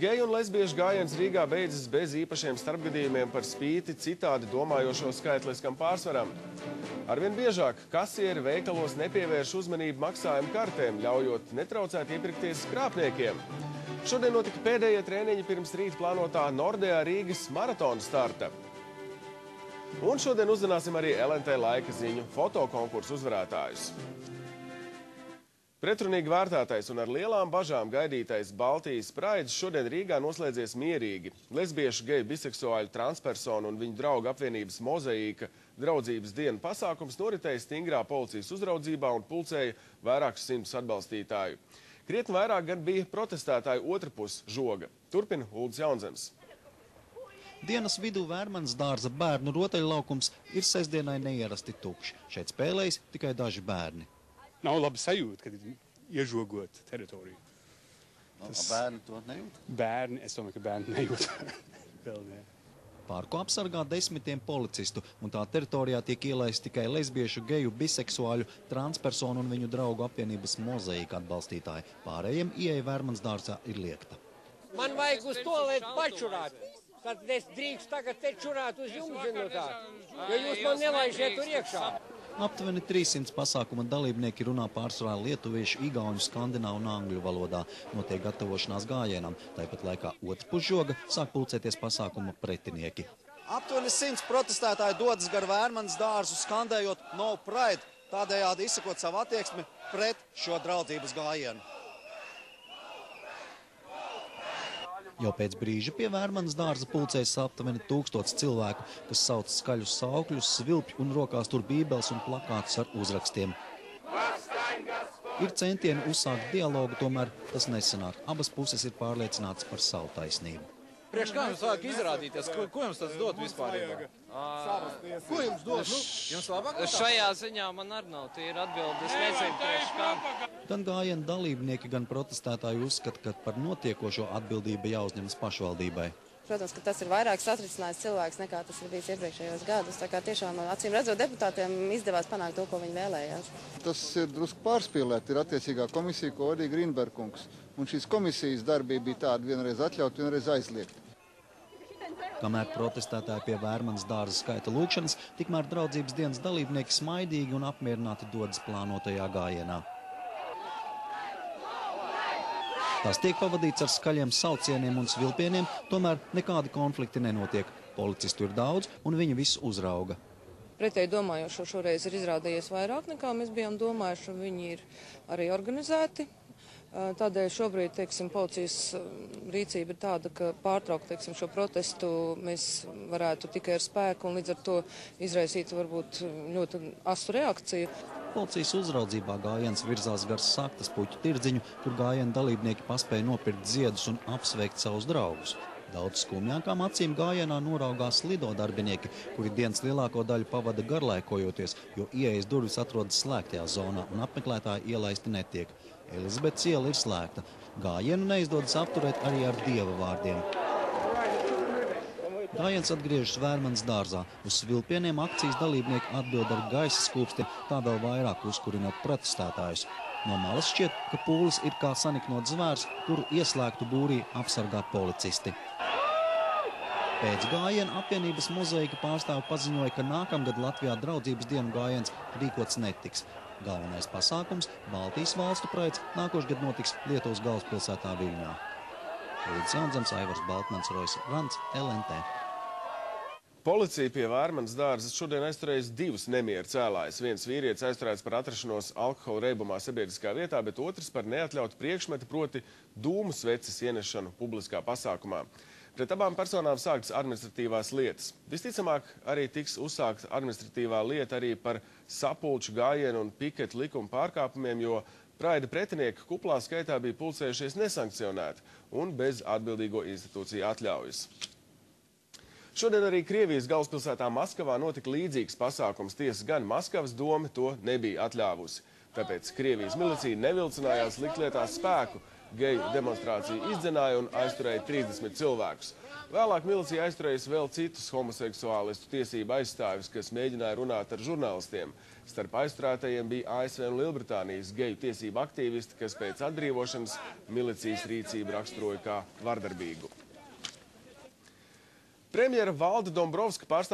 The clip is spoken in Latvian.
Geju un lesbiešu gājiens Rīgā beidzas bez īpašiem starpgadījumiem par spīti citādi domājošo skaitliskam pārsvaram. Arvien biežāk kasieri veikalos nepievērš uzmanību maksājumu kartēm, ļaujot netraucēt iepirkties krāpniekiem. Šodien notika pēdējie treniņi pirms rīt plānotā Nordea Rīgas maratona starta. Un šodien uzzināsim arī LNT laika ziņu fotokonkursu uzvarētājus. Pretrunīgi vērtētais un ar lielām bažām gaidītais Baltijas Praids šodien Rīgā noslēdzies mierīgi. Lesbiešu, geju, biseksuāļu, transpersonu un viņu draugu apvienības Mozaīka draudzības dienu pasākums noritēja stingrā policijas uzraudzībā un pulcēja vairākus simtus atbalstītāju. Krietni vairāk gan bija protestētāju otra puse žoga. Turpina Uldis Jaunzems. Dienas vidū Vērmanas dārza bērnu rotaļlaukums ir sestdienai neierasti tukšs. Šeit spēlējas tikai daži bērni. Nav labi sajūta, kad ir iežogot teritoriju. Bērni to nejūt? Bērni, es domāju, ka bērni nejūt. Parku apsargā desmitiem policistu, un tā teritorijā tiek ielaisti tikai lesbiešu, geju, biseksuāļu, transpersonu un viņu draugu apvienības Mozaīka atbalstītāji. Pārējiem ieeja Vērmanas dārzā ir liekta. Man vajag uz tualeti pačurāt. Tad es drīkst tagad te čurāt uz jums, zinotāt, jo jūs man nelaižiet tur iekšā. Aptuveni 300 pasākuma dalībnieki runā pārsvarā lietuviešu, igauņu, skandināvu un angļu valodā. Notiek gatavošanās gājienam. Tāpat laikā otrpus žoga sāk pulcēties pasākuma pretinieki. Aptuveni 100 protestētāji dodas gar Vērmanas dārzu, skandējot No Pride, tādējādi izsakot savu attieksmi pret šo draudzības gājienu. Jau pēc brīža pie Vērmanas dārza pulcējas aptuveni 1000 cilvēku, kas sauc skaļus saukļus, svilpj un rokās tur bībeles un plakātus ar uzrakstiem. Ir centieni uzsākt dialogu, tomēr tas nesanāk. Abas puses ir pārliecināts par savu taisnību. Priekš kā jums vajag izrādīties? Ko jums tas dod vispārībā? Ko jums dod? Jums labāk? Šajā ziņā man arī nav. Tie ir atbildes necība priekš kā. Gan gājiena dalībnieki, gan protestētāji uzskata, ka par notiekošo atbildība jāuzņemas pašvaldībai. Protams, ka tas ir vairāk satricinājis cilvēks nekā tas ir bijis iepriekšējos gadus. Tā kā tiešām, acīm redzot, deputātiem izdevās panākt to, ko viņi vēlējās. Tas ir drusku pārspīlēt, ir attiecīgā komisija, ko vadīja Grīnberkungs. Un šīs komisijas darbība bija tāda vienreiz atļaut, vienreiz aizliegt. Kamēr protestētāji pie Vērmanas dārza skaita lūkšanas, tikmēr draudzības dienas dalībnieki smaidīgi un apmierināti dodas plānotajā gājienā. Tās tiek pavadīts ar skaļiem saucieniem un svilpieniem, tomēr nekādi konflikti nenotiek. Policistu ir daudz un viņi visu uzrauga. Pretēji domājošo šoreiz ir izrādījies vairāk nekā mēs bijām domājuši, un viņi ir arī organizēti. Tādēļ šobrīd, teiksim, policijas rīcība ir tāda, ka pārtraukt, teiksim, šo protestu mēs varētu tikai ar spēku un līdz ar to izraisīt varbūt ļoti astu reakciju. Policijas uzraudzībā gājiens virzās gar Saktas puķu tirdziņu, kur gājiena dalībnieki paspēja nopirkt ziedus un apsveikt savus draugus. Daudz skumjākām acīm gājienā noraugās lido darbinieki, kuri dienas lielāko daļu pavada garlaikojoties, jo ieejas durvis atrodas slēgtajā zonā un apmeklētāji ielaisti netiek. Elizabetes iela ir slēgta. Gājienu neizdodas apturēt arī ar dieva vārdiem. Gājiens atgriežas Vērmanas dārzā. Uz svilpieniem akcijas dalībnieki atbild ar gaisa skūpstiem, tā vēl vairāk uzkurinot protestētājus. No malas šķiet, ka pūlis ir kā saniknot zvērs, kuru ieslēgtu būrī apsargā policisti. Pēc gājiena apvienības Mozaīka pārstāvi paziņoja, ka nākamgad Latvijā draudzības dienu gājiens rīkots netiks. Galvenais pasākums – Baltijas valstu praids nākošgad notiks Lietuvas galvaspilsētā Viļņā. Uldis Jaunzems, Aivars Baltmans, Rojs Rants, LNT. Policija pie Vērmanas dārza šodien aizturējusi divus nemieru cēlājus. Viens vīrietis aizturēts par atrašanos alkohola reibumā sabiedriskā vietā, bet otrs par neatļautu priekšmetu, proti dūmu sveces ienešanu publiskā pasākumā. Pret abām personām sāktas administratīvās lietas. Visticamāk, arī tiks uzsākta administratīvā lieta arī par sapulču gājienu un piketu likuma pārkāpumiem, jo Praida pretinieki kuplā skaitā bija pulcējušies nesankcionēti un bez atbildīgo institūciju atļaujas. Šodien arī Krievijas galvaspilsētā Maskavā notika līdzīgs pasākums, tiesa gan Maskavas doma to nebija atļāvusi. Tāpēc Krievijas milicija nevilcinājās likt lietā spēku, geju demonstrāciju izdzināja un aizturēja 30 cilvēkus. Vēlāk milicija aizturējusi vēl citus homoseksuālistu tiesību aizstāvis, kas mēģināja runāt ar žurnālistiem. Starp aizturētajiem bija ASV un Lielbritānijas geju tiesību aktīvisti, kas pēc atbrīvošanas milicijas rīcību raksturoja kā vardarbīgu. Premjera Valda Dombrovska pārstāv